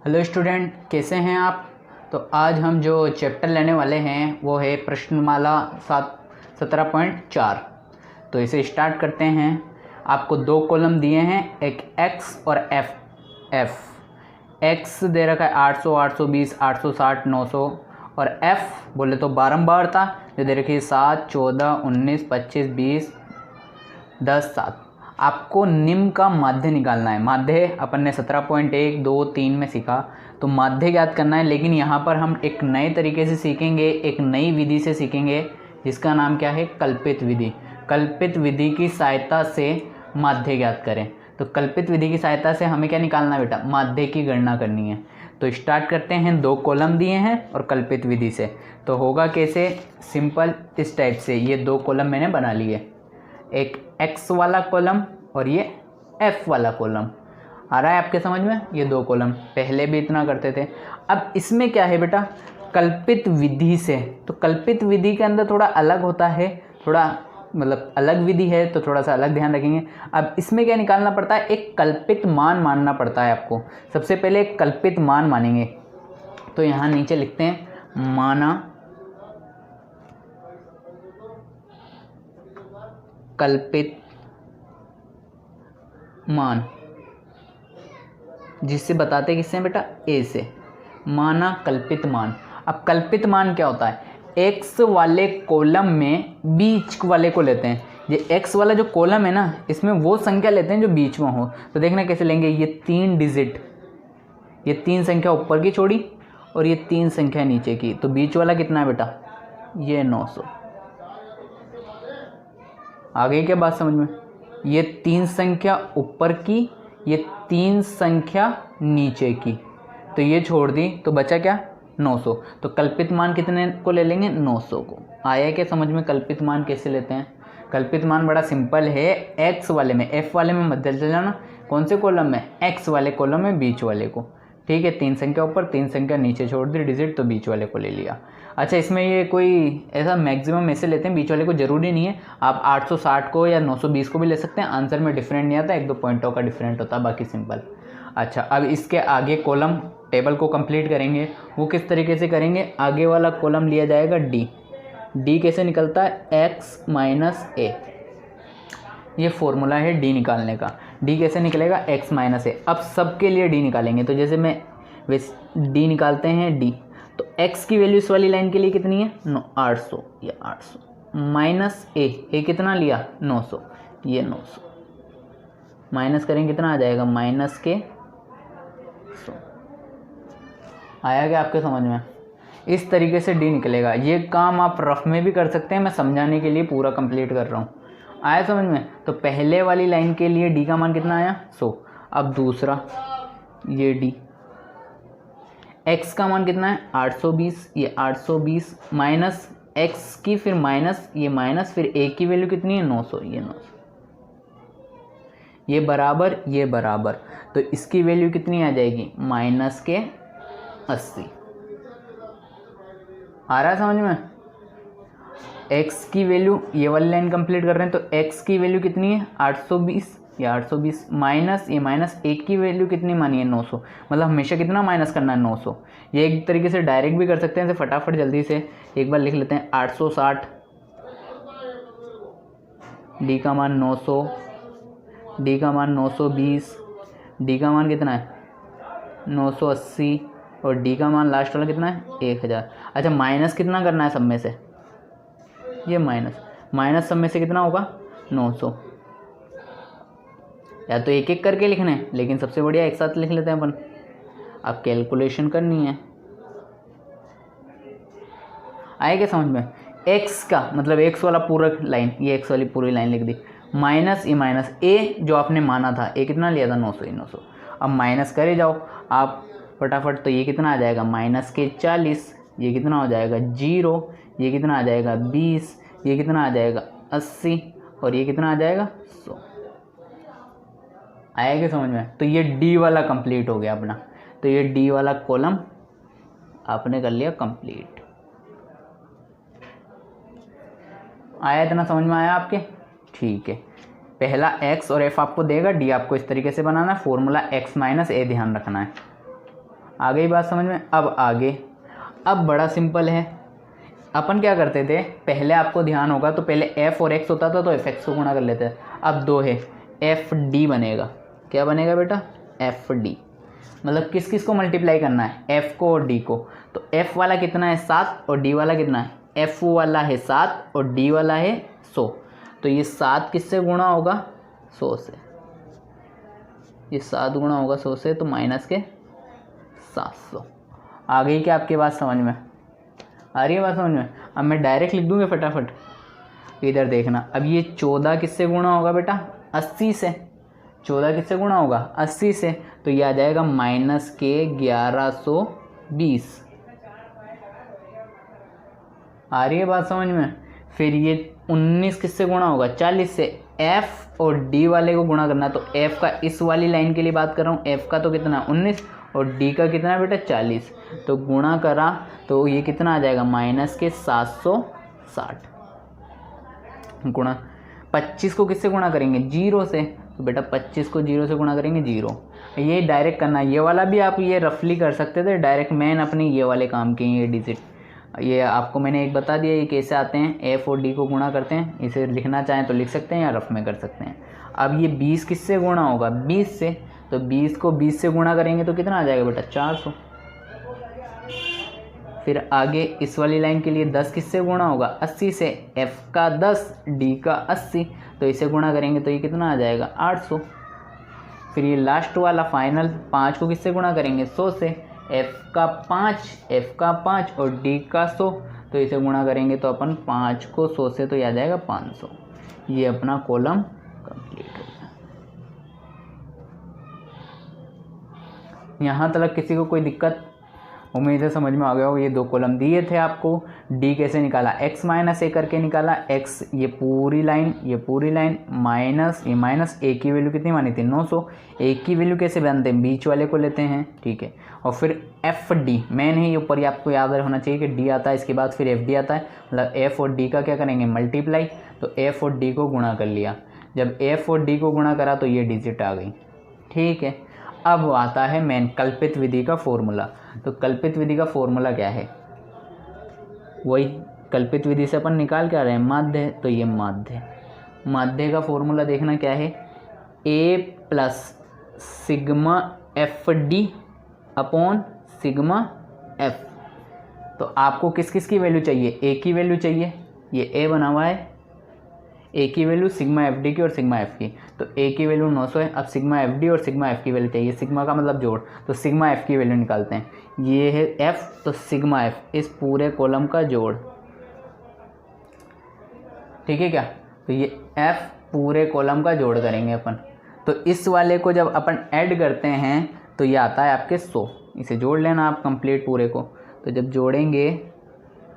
Hello student, कैसे हैं आप। तो आज हम जो चैप्टर लेने वाले हैं वो है प्रश्नमाला 17.4। तो इसे स्टार्ट करते हैं। आपको दो कॉलम दिए हैं, एक एक्स और एफ। एक्स दे रखा है 800, 820, 860, 900 और एफ बोले तो बारंबारता जो दे रखी है 7, 14, 19, 25, 20, 10, 7। आपको निम्न का माध्य निकालना है। माध्य अपन ने 17.1, 2, 3 में सीखा, तो माध्य ज्ञात करना है। लेकिन यहाँ पर हम एक नए तरीके से सीखेंगे, एक नई विधि से सीखेंगे जिसका नाम क्या है, कल्पित विधि। कल्पित विधि की सहायता से माध्य ज्ञात करें। तो कल्पित विधि की सहायता से हमें क्या निकालना है बेटा, माध्य की गणना करनी है। तो स्टार्ट करते हैं। दो कॉलम दिए हैं और कल्पित विधि से। तो होगा कैसे, सिंपल इस टाइप से। ये दो कॉलम मैंने बना लिए, एक x वाला कॉलम और ये f वाला कॉलम। आ रहा है आपके समझ में, ये दो कॉलम। पहले भी इतना करते थे। अब इसमें क्या है बेटा, कल्पित विधि से। तो कल्पित विधि के अंदर थोड़ा अलग होता है, थोड़ा मतलब अलग विधि है, तो थोड़ा सा अलग ध्यान रखेंगे। अब इसमें क्या निकालना पड़ता है, एक कल्पित मान मानना पड़ता है आपको। सबसे पहले एक कल्पित मान मानेंगे। तो यहाँ नीचे लिखते हैं, माना कल्पित मान, जिससे बताते किससे बेटा, ए से। माना कल्पित मान। अब कल्पित मान क्या होता है, एक्स वाले कॉलम में बीच वाले को लेते हैं। ये एक्स वाला जो कॉलम है ना, इसमें वो संख्या लेते हैं जो बीच में हो। तो देखना कैसे लेंगे, ये 3 डिजिट, ये 3 संख्या ऊपर की छोड़ी और ये 3 संख्या नीचे की। तो बीच वाला कितना है बेटा, ये 900। आ गई क्या बात समझ में। ये 3 संख्या ऊपर की, ये 3 संख्या नीचे की, तो ये छोड़ दी, तो बचा क्या, 900। तो कल्पित मान कितने को ले लेंगे, 900 को। आया क्या समझ में, कल्पित मान कैसे लेते हैं। कल्पित मान बड़ा सिंपल है। एक्स वाले में, एफ वाले में मत चल जाना, कौन से कॉलम में, एक्स वाले कॉलम में बीच वाले को। ठीक है, 3 संख्या ऊपर 3 संख्या नीचे छोड़ दी डिजिट, तो बीच वाले को ले लिया। अच्छा, इसमें ये कोई ऐसा मैक्सिमम ऐसे लेते हैं, बीच वाले को ज़रूरी नहीं है। आप 860 को या 920 को भी ले सकते हैं। आंसर में डिफरेंट नहीं आता, 1-2 पॉइंटों का डिफरेंट होता है, बाकी सिंपल। अच्छा, अब इसके आगे कॉलम टेबल को कंप्लीट करेंगे। वो किस तरीके से करेंगे, आगे वाला कॉलम लिया जाएगा डी। डी कैसे निकलता है, एक्स माइनस ए। ये फॉर्मूला है डी निकालने का। डी कैसे निकलेगा, एक्स माइनस ए। अब सबके लिए डी निकालेंगे। तो जैसे मैं डी निकालते हैं डी, तो x की वैल्यू इस वाली लाइन के लिए कितनी है, 800, ये 800 माइनस ए कितना लिया, 900, ये 900 माइनस करेंगे कितना आ जाएगा, माइनस के 100। आया क्या आपके समझ में। इस तरीके से डी निकलेगा। ये काम आप रफ में भी कर सकते हैं, मैं समझाने के लिए पूरा कंप्लीट कर रहा हूँ। आया समझ में। तो पहले वाली लाइन के लिए डी का मान कितना आया, 100। अब दूसरा, ये डी, x का मान कितना है, 820, ये 820 माइनस x की, फिर माइनस, ये माइनस, फिर a की वैल्यू कितनी है, 900, ये 900। ये बराबर, ये बराबर, तो इसकी वैल्यू कितनी आ जाएगी, माइनस के 80। आ रहा है समझ में। x की वैल्यू, ये वाली लाइन कंप्लीट कर रहे हैं, तो x की वैल्यू कितनी है, 820, या 820 माइनस, ये माइनस, एक की वैल्यू कितनी मानी है, 900। मतलब हमेशा कितना माइनस करना है, 900। ये एक तरीके से डायरेक्ट भी कर सकते हैं। फटाफट जल्दी से एक बार लिख लेते हैं, 860, डी का मान 900, डी का मान 920, डी का मान कितना है, 980, और डी का मान लास्ट वाला कितना है, 1000। अच्छा, माइनस कितना करना है सब में से, ये माइनस सब में से कितना होगा, 900। या तो एक एक करके लिखना है, लेकिन सबसे बढ़िया एक साथ लिख लेते हैं अपन। अब कैलकुलेशन करनी है। आए क्या समझ में। x का मतलब x वाला पूरा लाइन, ये x वाली पूरी लाइन लिख दी, माइनस, ये माइनस a जो आपने माना था, a कितना लिया था, 900, 900। अब माइनस करे जाओ आप फटाफट, तो ये कितना आ जाएगा, माइनस के 40, ये कितना हो जाएगा 0, ये कितना आ जाएगा 20, ये कितना आ जाएगा 80, और ये कितना आ जाएगा 100। आया क्या समझ में। तो ये डी वाला कंप्लीट हो गया अपना। तो ये डी वाला कॉलम आपने कर लिया कंप्लीट। आया, इतना समझ में आया आपके, ठीक है। पहला एक्स और एफ आपको देगा, डी आपको इस तरीके से बनाना है। फॉर्मूला एक्स माइनस ए ध्यान रखना है। आ गई बात समझ में। अब आगे, अब बड़ा सिंपल है। अपन क्या करते थे, पहले आपको ध्यान होगा तो पहले f और x होता था तो fx को गुणा कर लेते थे। अब 2 है, fd बनेगा। क्या बनेगा बेटा, fd। मतलब किस किस को मल्टीप्लाई करना है, f को और d को। तो f वाला कितना है 7 और d वाला कितना है, f वाला है 7 और d वाला है 100। तो ये 7 किससे गुणा होगा, 100 से। ये 7 गुणा होगा 100 से, तो माइनस के 700। आ गई क्या आपकी बात समझ में, आ रही है बात समझ में। अब मैं डायरेक्ट लिख दूँगा फटाफट, इधर देखना। अब ये 14 किससे गुणा होगा बेटा, 80 से। 14 किससे गुणा होगा, 80 से। तो ये आ जाएगा माइनस के 1120। आ रही है बात समझ में। फिर ये 19 किससे गुणा होगा, 40 से। f और d वाले को गुणा करना, तो f का इस वाली लाइन के लिए बात कर रहा हूँ, f का तो कितना 19 और d का कितना है बेटा 40। तो गुणा करा तो ये कितना आ जाएगा, माइनस के 760 गुणा 25 को किससे गुणा करेंगे, 0 से। तो बेटा 25 को 0 से गुणा करेंगे 0। ये डायरेक्ट करना, ये वाला भी आप ये रफली कर सकते थे डायरेक्ट। मैंने अपने ये वाले काम किए, ये डिजिट ये आपको मैंने एक बता दिया ये कैसे आते हैं। f और d को गुणा करते हैं, इसे लिखना चाहें तो लिख सकते हैं या रफ में कर सकते हैं। अब ये 20 किससे गुणा होगा, 20 से। तो 20 को 20 से गुणा करेंगे तो कितना आ जाएगा बेटा 400। फिर आगे इस वाली लाइन के लिए 10 किससे गुणा होगा, 80 से। f का 10 d का 80, तो इसे गुणा करेंगे तो ये कितना आ जाएगा 800। फिर ये लास्ट वाला फाइनल 5 को किससे गुणा करेंगे, 100 से। f का 5 और d का 100, तो इसे गुणा करेंगे तो अपन 5 को 100 से, तो ये आ जाएगा 500। ये अपना कॉलम कंप्लीट हो गया। यहाँ तक किसी को कोई दिक्कत, उम्मीद है समझ में आ गया हो। ये 2 कॉलम दिए थे आपको, d कैसे निकाला, x माइनस a करके निकाला। x ये पूरी लाइन माइनस ये माइनस a की वैल्यू कितनी मानी थी 900। a की वैल्यू कैसे बनाते हैं, बीच वाले को लेते हैं, ठीक है। और फिर fd मेन है, ये ऊपर आपको याद होना चाहिए कि d आता है, इसके बाद फिर fd आता है। मतलब f और d का क्या करेंगे, मल्टीप्लाई। तो f और d को गुणा कर लिया। जब f और d को गुणा करा तो ये डिजिट आ गई, ठीक है। अब आता है मेन कल्पित विधि का फॉर्मूला। तो कल्पित विधि का फॉर्मूला क्या है, वही कल्पित विधि से अपन निकाल के आ रहे हैं, माध्य। तो ये माध्य का फॉर्मूला देखना क्या है, a plus sigma F D upon sigma F. तो आपको किस किस की वैल्यू चाहिए, a की वैल्यू चाहिए, ये a बना हुआ है, a की वैल्यू सिग्मा एफ डी की और सिग्मा एफ की। तो a की वैल्यू 900 है। अब सिग्मा एफ डी और सिग्मा एफ की वैल्यू चाहिए, सिग्मा का मतलब जोड़। तो सिग्मा एफ की वैल्यू निकालते हैं, ये है f, तो सिग्मा एफ इस पूरे कॉलम का जोड़, ठीक है क्या। तो ये f पूरे कॉलम का जोड़ करेंगे अपन। तो इस वाले को जब अपन ऐड करते हैं तो ये आता है आपके 100। इसे जोड़ लेना आप कंप्लीट पूरे को। तो जब जोड़ेंगे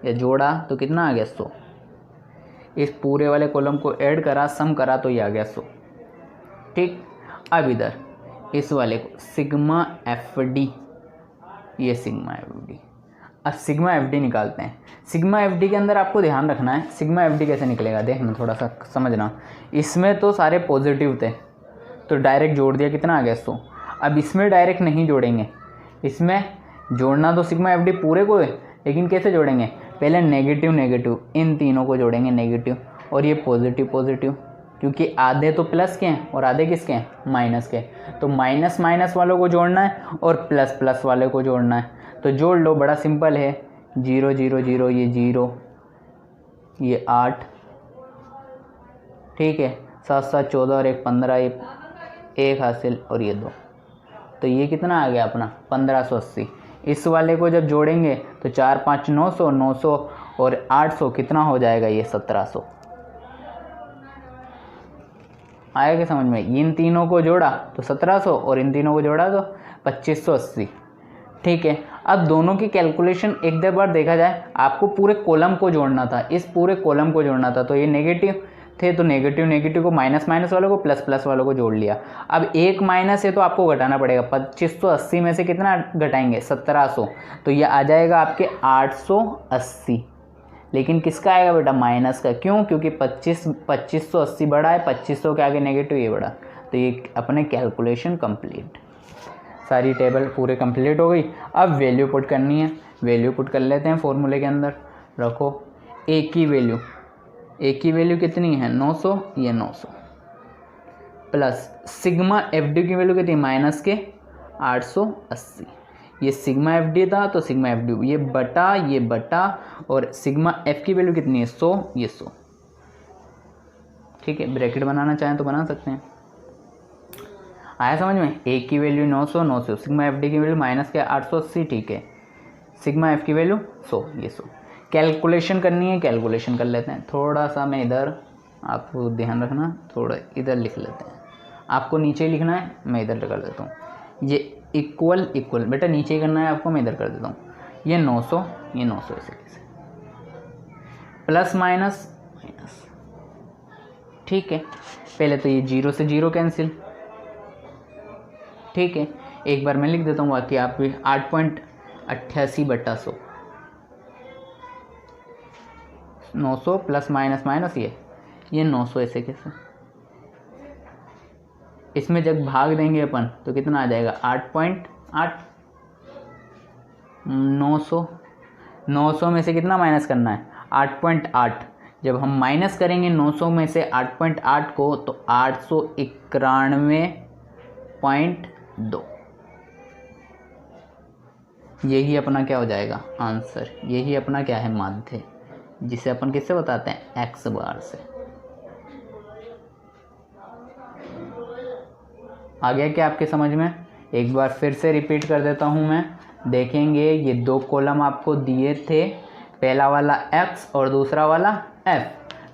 या जोड़ा तो कितना आ गया 100। इस पूरे वाले कॉलम को ऐड करा, सम करा, तो ये आ गया 100, ठीक। अब इधर इस वाले को सिग्मा एफ डी, ये सिग्मा एफ डी। अब सिग्मा एफ डी निकालते हैं। सिग्मा एफ डी के अंदर आपको ध्यान रखना है, सिग्मा एफ डी कैसे निकलेगा देखना, थोड़ा सा समझना। इसमें तो सारे पॉजिटिव थे तो डायरेक्ट जोड़ दिया, कितना आ गया 100। अब इसमें डायरेक्ट नहीं जोड़ेंगे, इसमें जोड़ना तो सिग्मा एफ डी पूरे को है, लेकिन कैसे जोड़ेंगे, पहले नेगेटिव नेगेटिव, इन तीनों को जोड़ेंगे नेगेटिव, और ये पॉजिटिव पॉजिटिव, क्योंकि आधे तो प्लस के हैं और आधे किसके हैं, माइनस के। तो माइनस माइनस वालों को जोड़ना है और प्लस प्लस वाले को जोड़ना है। तो जोड़ लो, बड़ा सिंपल है, 0 0 0, ये 0, ये 8, ठीक है, 7 7 14 और 1 15, ये 1 हासिल और ये 2। तो ये कितना आ गया अपना 1580। इस वाले को जब जोड़ेंगे तो 4 5 900, 900 और 800 कितना हो जाएगा, ये 1700। आया क्या समझ में। इन तीनों को जोड़ा तो 1700 और इन तीनों को जोड़ा तो 2580, ठीक है। अब दोनों की कैलकुलेशन एक बार देखा जाए, आपको पूरे कॉलम को जोड़ना था, इस पूरे कॉलम को जोड़ना था। तो ये नेगेटिव थे तो नेगेटिव नेगेटिव को, माइनस माइनस वालों को प्लस प्लस वालों को जोड़ लिया। अब एक माइनस है तो आपको घटाना पड़ेगा, 2580 में से कितना घटाएंगे, 1700। तो ये आ जाएगा आपके 880। लेकिन किसका आएगा बेटा, माइनस का। क्यों, क्योंकि 2580 बड़ा है, 2500 के आगे नेगेटिव ये बड़ा। तो ये अपने कैलकुलेशन कंप्लीट। सारी टेबल पूरे कंप्लीट हो गई। अब वैल्यू पुट करनी है, वैल्यू पुट कर लेते हैं फॉर्मूले के अंदर। रखो ए की वैल्यू कितनी है 900, ये 900 प्लस सिग्मा एफ डी की वैल्यू कितनी माइनस के 880। ये सिग्मा एफ डी था तो सिग्मा एफ डी ये बटा और सिग्मा एफ की वैल्यू कितनी है 100, ये 100। ठीक है, ब्रैकेट बनाना चाहें तो बना सकते हैं। आया समझ में? ए की वैल्यू 900, सिग्मा एफ डी की वैल्यू माइनस के 880। ठीक है, सिग्मा एफ की वैल्यू 100, ये 100। कैलकुलेशन करनी है, कैलकुलेशन कर लेते हैं। थोड़ा सा मैं इधर, आपको ध्यान रखना, थोड़ा इधर लिख लेते हैं। आपको नीचे ही लिखना है, मैं इधर कर देता हूँ। ये इक्वल बेटा नीचे ही करना है आपको, मैं इधर कर देता हूँ। ये 900, ये 900 ऐसे कैसे, प्लस माइनस। ठीक है, पहले तो ये 0 से 0 कैंसिल। ठीक है, एक बार मैं लिख देता हूँ, बाकी आप भी 8.88 बटा 100, 900 प्लस माइनस माइनस ये 900 ऐसे कैसे। इसमें जब भाग देंगे अपन तो कितना आ जाएगा 8.8। 900 में से कितना माइनस करना है 8.8। जब हम माइनस करेंगे 900 में से 8.8 को तो 891.2। यही अपना क्या हो जाएगा आंसर। यही अपना क्या है माध्य, जिसे अपन किससे बताते हैं एक्स बार से। आ गया क्या आपके समझ में? एक बार फिर से रिपीट कर देता हूँ मैं। देखेंगे ये 2 कॉलम आपको दिए थे, पहला वाला x और दूसरा वाला f।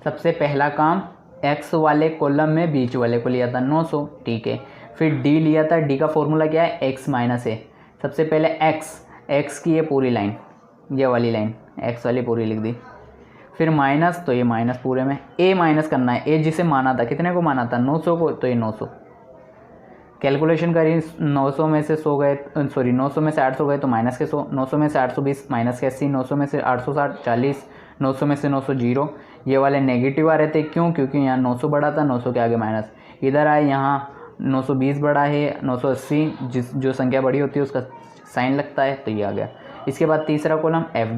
सबसे पहला काम x वाले कॉलम में बीच वाले को लिया था 900। ठीक है, फिर d लिया था। d का फॉर्मूला क्या है x माइनस a। सबसे पहले x की ये पूरी लाइन, ये वाली लाइन x वाली पूरी लिख दी। फिर माइनस, तो ये माइनस पूरे में। a माइनस करना है, a जिसे माना था, कितने को माना था 900 को, तो ये 900। कैलकुलेशन करी, 900 में से 100 गए, 900 में से 800 गए तो माइनस के 100, 900 में से 820 माइनस के 80, 900 में से 860 40, 900 में से 900 0। ये वाले नेगेटिव आ रहे थे, क्यों? क्योंकि यहाँ 900 बड़ा था, 900 के आगे माइनस। इधर आए, यहाँ 920 बड़ा है, 980 जो संख्या बड़ी होती है उसका साइन लगता है, तो ये आ गया। इसके बाद तीसरा कॉलम एफ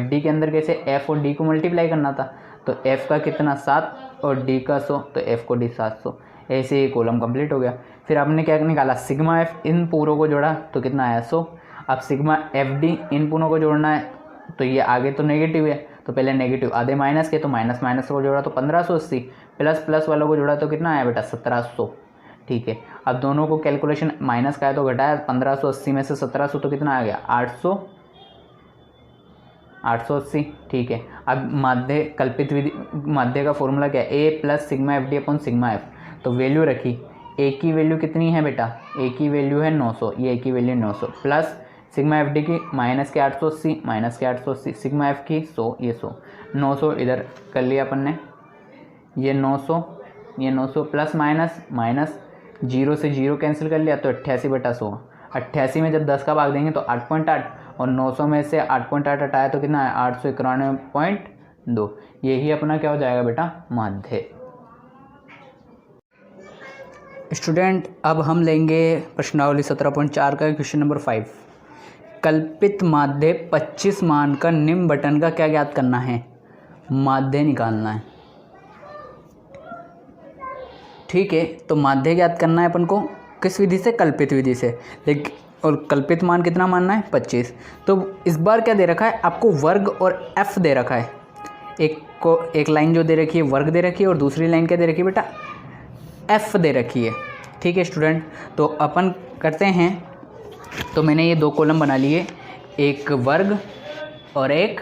डी के अंदर कैसे f और d को मल्टीप्लाई करना था, तो f का कितना 7 और d का 100, तो f को d 700। ऐसे ही कॉलम कंप्लीट हो गया। फिर आपने क्या निकाला सिग्मा एफ, इन पूरों को जोड़ा तो कितना आया 100। अब सिग्मा एफ डी इन पूरों को जोड़ना है, तो ये आगे तो नेगेटिव है, तो पहले नेगेटिव आधे माइनस के, तो माइनस माइनस को जोड़ा तो 1580, प्लस प्लस वालों को जोड़ा तो कितना आया बेटा 1700। ठीक है, अब दोनों को कैलकुलेशन माइनस का है तो घटाया, 1580 में से 1700 तो कितना आ गया 880। ठीक है, अब माध्य कल्पित विधि, माध्य का फॉर्मूला क्या है A plus sigma F D upon sigma F. तो वैल्यू रखी, ए की वैल्यू कितनी है बेटा, ए की वैल्यू है 900, ये ए की value 900 plus sigma F D की माइनस के 880 सिग्मा एफ की 100, ये 900 इधर कर लिया अपन ने। ये 900 प्लस माइनस 0 से 0 कैंसिल कर लिया, तो 88 बटा 100। 88 में जब 10 का भाग देंगे तो 8.8, और 900 में से 8.8 हटाया तो कितना है 891.2। यही अपना क्या हो जाएगा बेटा माध्य। स्टूडेंट, अब हम लेंगे प्रश्नावली 17.4 का क्वेश्चन नंबर 5। कल्पित माध्य 25 मान का निम्न बटन का क्या ज्ञात करना है, माध्य निकालना है। ठीक है, तो माध्य ज्ञात करना है अपन को किस विधि से, कल्पित विधि से। लेकिन और कल्पित मान कितना मानना है 25। तो इस बार क्या दे रखा है आपको, वर्ग और f दे रखा है। एक लाइन जो दे रखी है वर्ग दे रखी है, और दूसरी लाइन क्या दे रखी है बेटा f दे रखी है। ठीक है स्टूडेंट, तो अपन करते हैं, तो मैंने ये 2 कॉलम बना लिए, एक वर्ग और एक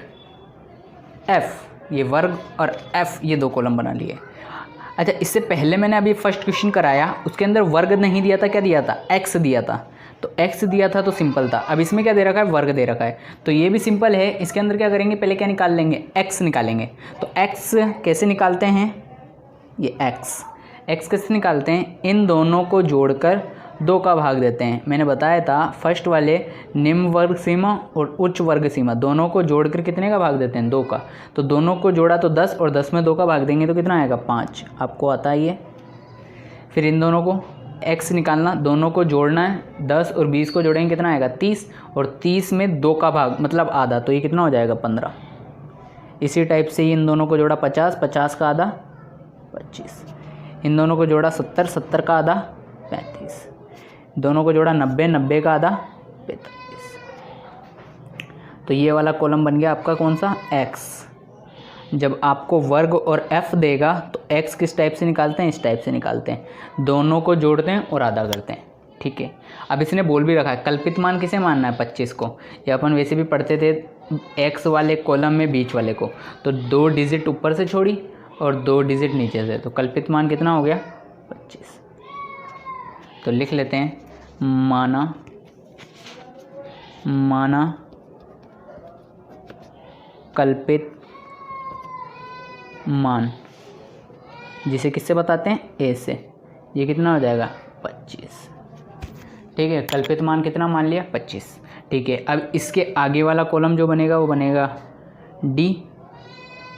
f। ये वर्ग और f ये 2 कॉलम बना लिए। अच्छा, इससे पहले मैंने अभी फर्स्ट क्वेश्चन कराया, उसके अंदर वर्ग नहीं दिया था, क्या दिया था x दिया था, तो x दिया था तो सिंपल था। अब इसमें क्या दे रखा है, वर्ग दे रखा है, तो ये भी सिंपल है। इसके अंदर क्या करेंगे, पहले क्या निकाल लेंगे, x निकालेंगे। तो x कैसे निकालते हैं, ये x कैसे निकालते हैं, इन दोनों को जोड़कर 2 का भाग देते हैं। मैंने बताया था फर्स्ट वाले निम्न वर्ग सीमा और उच्च वर्ग सीमा दोनों को जोड़कर कितने का भाग देते हैं 2 का। तो दोनों को जोड़ा तो 10, और 10 में 2 का भाग देंगे तो कितना आएगा 5, आपको आता है ये। फिर इन दोनों को x निकालना, दोनों को जोड़ना है, 10 और 20 को जोड़ेंगे कितना आएगा 30, और 30 में 2 का भाग मतलब आधा, तो ये कितना हो जाएगा 15। इसी टाइप से ही इन दोनों को जोड़ा 50, 50 का आधा 25, इन दोनों को जोड़ा 70, 70 का आधा 35, दोनों को जोड़ा 90, 90 का आधा 45। तो ये वाला कॉलम बन गया आपका कौन सा x। जब आपको वर्ग और f देगा तो x किस टाइप से निकालते हैं, इस टाइप से निकालते हैं, दोनों को जोड़ते हैं और आधा करते हैं। ठीक है, अब इसने बोल भी रखा है कल्पित मान किसे मानना है 25 को, या अपन वैसे भी पढ़ते थे x वाले कॉलम में बीच वाले को, तो 2 डिजिट ऊपर से छोड़ी और 2 डिजिट नीचे से, तो कल्पित मान कितना हो गया 25। तो लिख लेते हैं माना कल्पित मान, जिसे किससे बताते हैं a से, ये कितना हो जाएगा 25। ठीक है, कल्पित मान कितना मान लिया 25। ठीक है, अब इसके आगे वाला कॉलम जो बनेगा वो बनेगा d,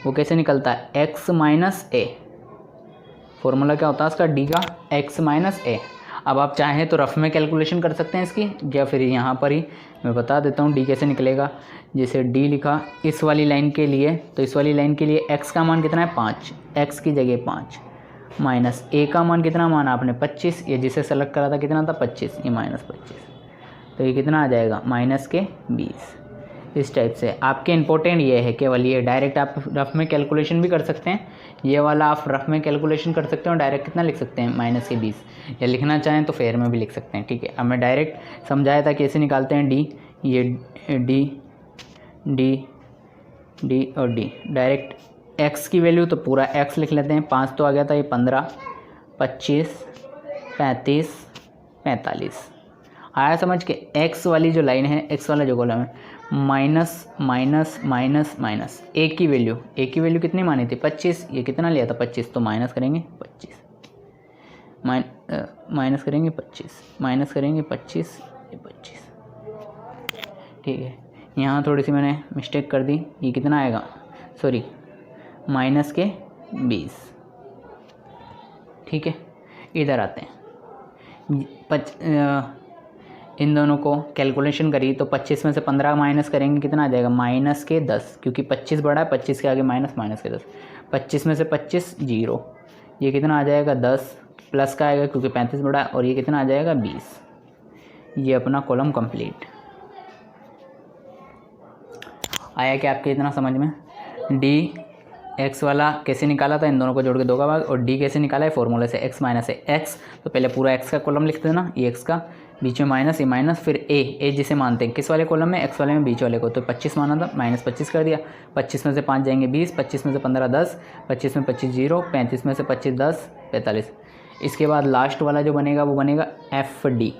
वो कैसे निकलता है x माइनस a, फॉर्मूला क्या होता है उसका d का x माइनस a। अब आप चाहें तो रफ में कैलकुलेशन कर सकते हैं इसकी, या फिर यहाँ पर ही मैं बता देता हूँ d कैसे निकलेगा। जैसे d लिखा इस वाली लाइन के लिए, तो इस वाली लाइन के लिए x का मान कितना है 5, x की जगह 5, माइनस a का मान कितना माना आपने 25, ये जिसे सेलेक्ट करा था कितना था 25, ये माइनस 25, तो ये कितना आ जाएगा माइनस के 20। इस टाइप से आपके इंपॉर्टेंट ये है केवल, ये डायरेक्ट आप रफ में कैलकुलेशन भी कर सकते हैं, ये वाला आप रफ में कैलकुलेशन कर सकते हो, डायरेक्ट कितना लिख सकते हैं माइनस के 20, या लिखना चाहें तो फेयर में भी लिख सकते हैं। ठीक है, अब मैं डायरेक्ट समझाया था कैसे निकालते हैं डी, ये डी डी डी और डी, डायरेक्ट एक्स की वैल्यू तो पूरा एक्स लिख लेते हैं, 5 तो आ गया था, ये 15, 25, 35, 45 आया समझ के। एक्स वाली जो लाइन है, एक्स वाला जो कॉलम है, माइनस माइनस माइनस माइनस, ए की वैल्यू कितनी मानी थी 25, ये कितना लिया था 25, तो माइनस करेंगे 25, माइनस करेंगे 25, माइनस करेंगे 25, ये 25। ठीक है, यहाँ थोड़ी सी मैंने मिस्टेक कर दी, ये कितना आएगा सॉरी माइनस के 20। ठीक है, इधर आते हैं, इन दोनों को कैलकुलेशन करी तो 25 में से 15 माइनस करेंगे कितना आ जाएगा माइनस के 10, क्योंकि 25 बड़ा है, 25 के आगे माइनस, माइनस के 10, 25 में से 25 0, ये कितना आ जाएगा 10, प्लस का आएगा क्योंकि 35 बड़ा है, और ये कितना आ जाएगा 20। ये अपना कॉलम कंप्लीट आया क्या आपके इतना समझ में। डी एक्स वाला कैसे निकाला था, इन दोनों को जोड़ के 2 का भाग, और डी कैसे निकाला है फॉर्मूले से x माइनस है x, तो पहले पूरा x का कॉलम लिख देना, ये x का, बीच में माइनस, ये माइनस, फिर a जिसे मानते हैं किस वाले कॉलम में, x वाले में, बीच वाले को, तो 25 माना था, माइनस 25 कर दिया, 25 में से 5 जाएंगे 20, 25 में से 15 10, 25 में 25 0, 35 में से 25 10, 45। इसके बाद लास्ट वाला जो बनेगा वो बनेगा एफ डी।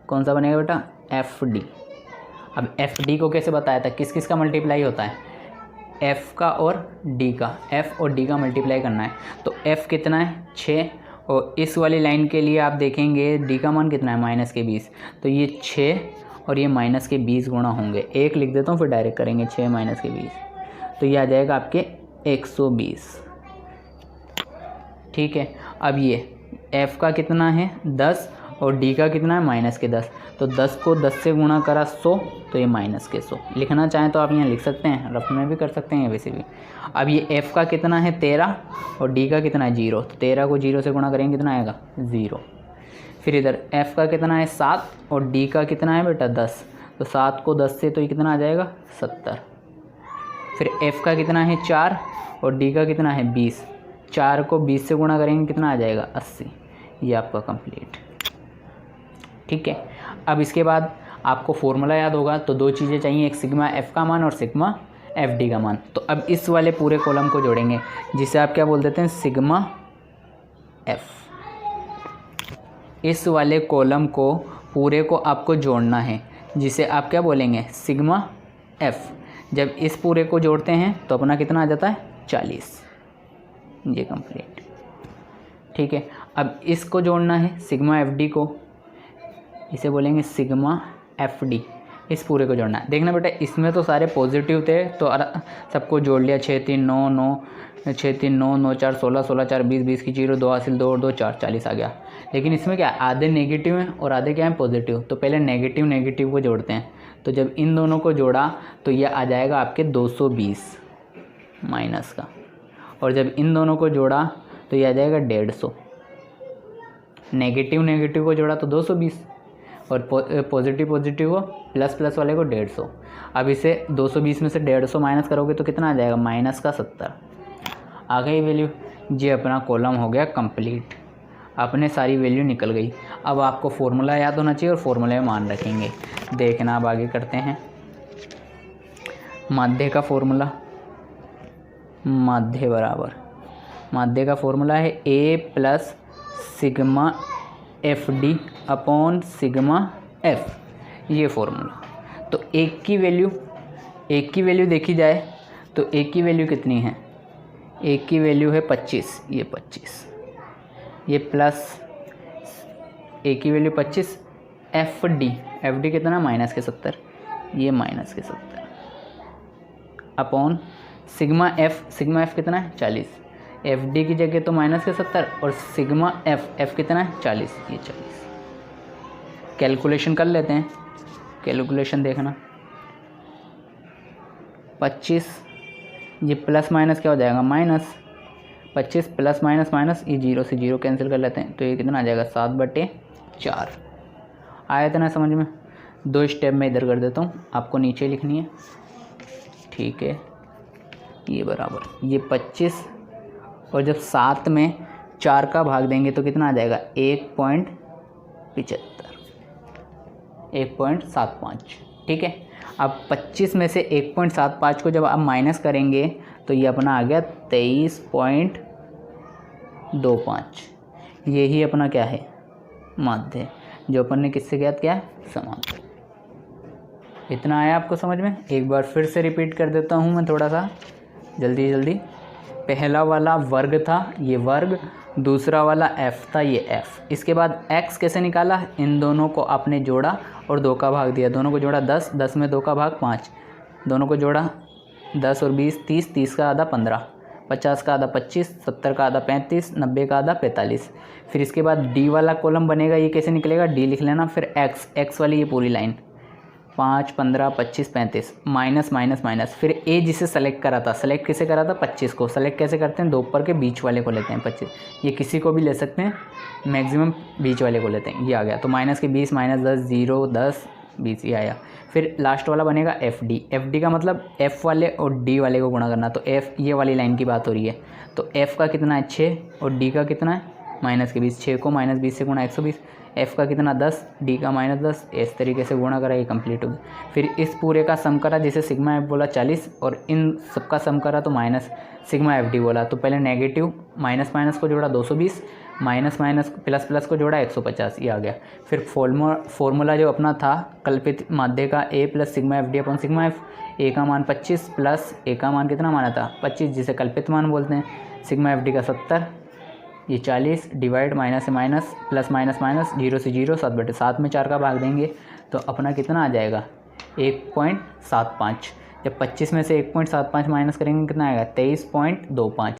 कौन सा बनेगा बेटा एफ डी। अब एफ डी को कैसे बताया था, किस किस का मल्टीप्लाई होता है, एफ़ का और डी का, एफ़ और डी का मल्टीप्लाई करना है, तो एफ़ कितना है 6, और इस वाली लाइन के लिए आप देखेंगे डी का मान कितना है माइनस के 20, तो ये 6 और ये माइनस के 20 गुणा होंगे, 1 लिख देता हूँ फिर डायरेक्ट करेंगे 6 माइनस के 20, तो ये आ जाएगा आपके 120। ठीक है, अब ये एफ़ का कितना है 10 और डी का कितना है माइनस के 10, तो 10 को 10 से गुणा करा 100, तो ये माइनस के 100 लिखना चाहें तो आप यहाँ लिख सकते हैं, रफ में भी कर सकते हैं वैसे भी। अब ये एफ़ का कितना है 13 और डी का कितना है 0, तो 13 को 0 से गुणा करेंगे कितना आएगा 0। फिर इधर एफ़ का कितना है 7 और डी का कितना है बेटा 10, तो 7 को 10 से तो ये कितना आ जाएगा 70। फिर एफ़ का कितना है 4 और डी का कितना है 20, 4 को 20 से गुणा करेंगे कितना आ जाएगा 80। ये आपका कंप्लीट। ठीक है, अब इसके बाद आपको फॉर्मूला याद होगा, तो 2 चीज़ें चाहिए, एक सिग्मा एफ़ का मान और सिग्मा एफ डी का मान। तो अब इस वाले पूरे कॉलम को जोड़ेंगे, जिसे आप क्या बोल देते हैं सिग्मा एफ। इस वाले कॉलम को पूरे को आपको जोड़ना है, जिसे आप क्या बोलेंगे सिग्मा एफ। जब इस पूरे को जोड़ते हैं तो अपना कितना आ जाता है 40। ये कंप्लीट। ठीक है, अब इसको जोड़ना है सिग्मा एफ डी को, इसे बोलेंगे सिग्मा एफ डी। इस पूरे को जोड़ना है। देखना बेटा इसमें तो सारे पॉजिटिव थे तो सबको जोड़ लिया, 6 3 9 9 6 3 9 9 4 16 16 4 20 20 की 0 2 हासिल 2 और 2 4 40 आ गया। लेकिन इसमें क्या आधे नेगेटिव हैं और आधे क्या हैं पॉजिटिव, तो पहले नेगेटिव नेगेटिव को जोड़ते हैं। तो जब इन दोनों को जोड़ा तो ये आ जाएगा आपके 220 माइनस का, और जब इन दोनों को जोड़ा तो ये आ जाएगा 150। नेगेटिव नेगेटिव को जोड़ा तो 220 और पॉजिटिव पॉजिटिव को प्लस प्लस वाले को 150। अब इसे 220 में से 150 माइनस करोगे तो कितना आ जाएगा, माइनस का 70 आ गई वैल्यू। ये अपना कॉलम हो गया कंप्लीट, अपने सारी वैल्यू निकल गई। अब आपको फॉर्मूला याद होना चाहिए और फॉर्मूले में मान रखेंगे। देखना अब आगे करते हैं। माध्य का फॉर्मूला, माध्य बराबर, माध्य का फॉर्मूला है A plus sigma F D upon sigma F, ये फॉर्मूला। तो एक की वैल्यू देखी जाए तो एक की वैल्यू कितनी है, एक की वैल्यू है 25, ये 25, ये प्लस एक की वैल्यू 25, एफ डी कितना माइनस के 70, ये माइनस के 70 अपॉन सिग्मा एफ कितना है 40, एफ डी की जगह तो माइनस के 70 और सिग्मा एफ कितना है 40, ये 40। कैलकुलेशन कर लेते हैं, कैलकुलेशन देखना 25, ये प्लस माइनस क्या हो जाएगा माइनस, 25 प्लस माइनस माइनस, ये 0 से 0 कैंसिल कर लेते हैं तो ये कितना आ जाएगा 7/4। आया इतना समझ में। 2 स्टेप में इधर कर देता हूँ, आपको नीचे लिखनी है, ठीक है। ये बराबर ये 25 और जब 7 में 4 का भाग देंगे तो कितना आ जाएगा 1.75, ठीक है। अब 25 में से 1.75 को जब आप माइनस करेंगे तो ये अपना आ गया 23.25। यही अपना क्या है माध्य, जो अपन ने किससे ज्ञात किया है, समांतर। इतना आया आपको समझ में। एक बार फिर से रिपीट कर देता हूँ मैं थोड़ा सा जल्दी जल्दी। पहला वाला वर्ग था, ये वर्ग, दूसरा वाला f था, ये f। इसके बाद x कैसे निकाला, इन दोनों को आपने जोड़ा और 2 का भाग दिया, दोनों को जोड़ा 10, 10 में 2 का भाग 5, दोनों को जोड़ा 10 और 20 30, 30 का आधा 15, 50 का आधा 25, 70 का आधा 35, 90 का आधा 45। फिर इसके बाद d वाला कॉलम बनेगा, ये कैसे निकलेगा, d लिख लेना, फिर x वाली ये पूरी लाइन 5 15 25 35 माइनस माइनस माइनस। फिर ए जिसे सेलेक्ट करा था, सेलेक्ट किसे करा था 25 को। सेलेक्ट कैसे करते हैं, 2 ऊपर के बीच वाले को लेते हैं 25, ये किसी को भी ले सकते हैं, मैक्सिमम बीच वाले को लेते हैं। ये आ गया तो माइनस के 20 माइनस 10 0 10 20 ये आया। फिर लास्ट वाला बनेगा एफ डी का मतलब एफ़ वाले और डी वाले को गुणा करना। तो एफ़ ये वाली लाइन की बात हो रही है, तो एफ़ का कितना है 6 और डी का कितना है माइनस के 20। 6 को माइनस 20 से गुणा 120, एफ़ का कितना 10, डी का माइनस 10, इस तरीके से गुणा करा, ये कंप्लीट हो गया। फिर इस पूरे का सम करा, जिसे सिग्मा एफ बोला 40 और इन सबका सम करा तो माइनस सिग्मा एफ डी बोला। तो पहले नेगेटिव माइनस माइनस को जोड़ा 220, माइनस माइनस प्लस प्लस को जोड़ा 150, ये आ गया। फिर फॉर्मूला जो अपना था कल्पित माध्य का A plus sigma F D upon sigma F, A का मान 25 प्लस ए का मान कितना माना था 25, जिसे कल्पित मान बोलते हैं, सिग्मा एफ डी का 70, ये 40 डिवाइड माइनस से माइनस प्लस माइनस माइनस 0 से 0 7/7 में 4 का भाग देंगे तो अपना कितना आ जाएगा 1.75। जब 25 में से 1.75 माइनस करेंगे कितना आएगा 23.25।